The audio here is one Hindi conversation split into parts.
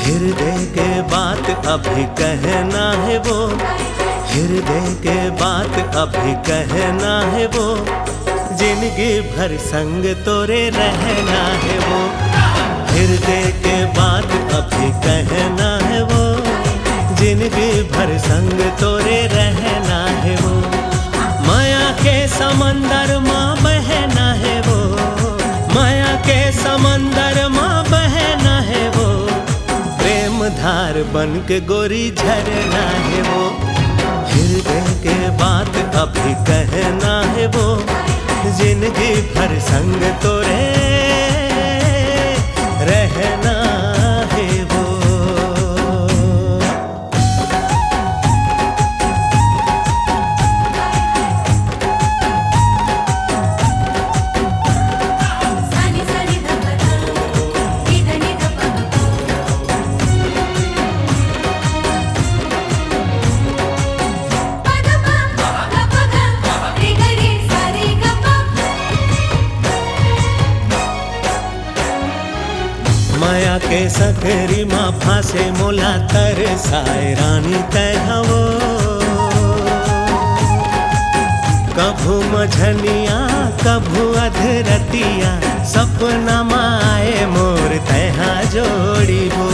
हृदय के बात अभी कहना है वो, हृदय के बात अभी कहना है वो, जिंदगी भर संग तोरे रहना है वो। हृदय के बात अभी कहना है वो, जिंदगी भर संग तोरे रहना है वो। माया के समंदर माँ बहना है वो, माया के समंदर माँ बहना है वो। प्रेम धार बन के गोरी झरना है वो। हृदय के बात अभी कहना है वो, जिंदगी भर संग तोरे रहना है वो। माया के सकरी माँ फांसे मोला तरसाए रानी तय हवो। कभू मझनिया कभू अधरतिया, सपना माए मोर तैहा जोड़ी वो।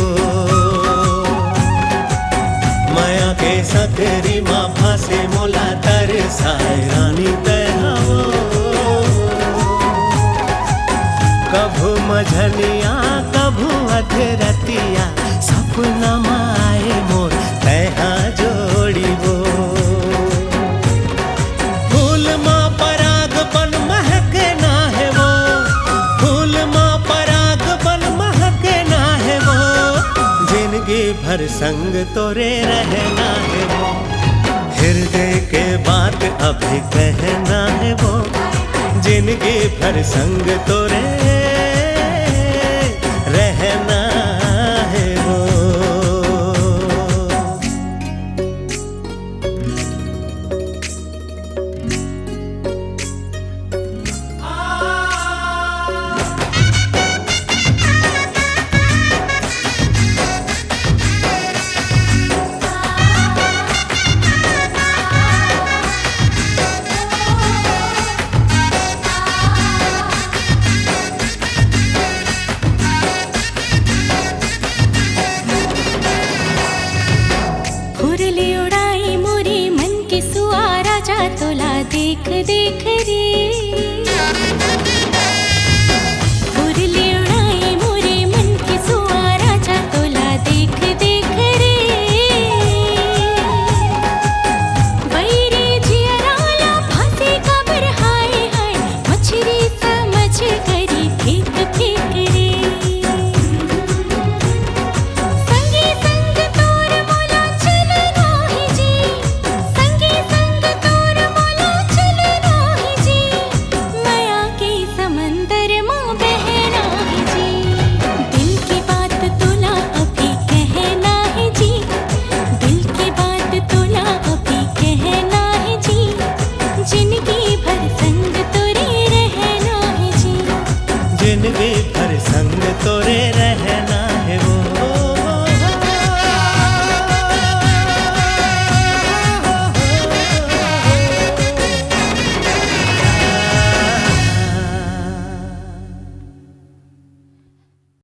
माया के सकरी माँ फांसे मोला तरसाए रानी तय हवो। कभू मझनिया कभू अधरतिया, सपना माए मोर तैहा जोड़ी वो। फूल माँ पराग बन महकना है वो, फूल माँ पराग बन महकना है वो। जिंदगी भर संग तोरे रहना है वो। हृदय के बात अभी कहना है वो, जिंदगी भर संग तोरे रहना है वो। उड़ाई मोरे मन के सुआ राजा तोला देख देख रे।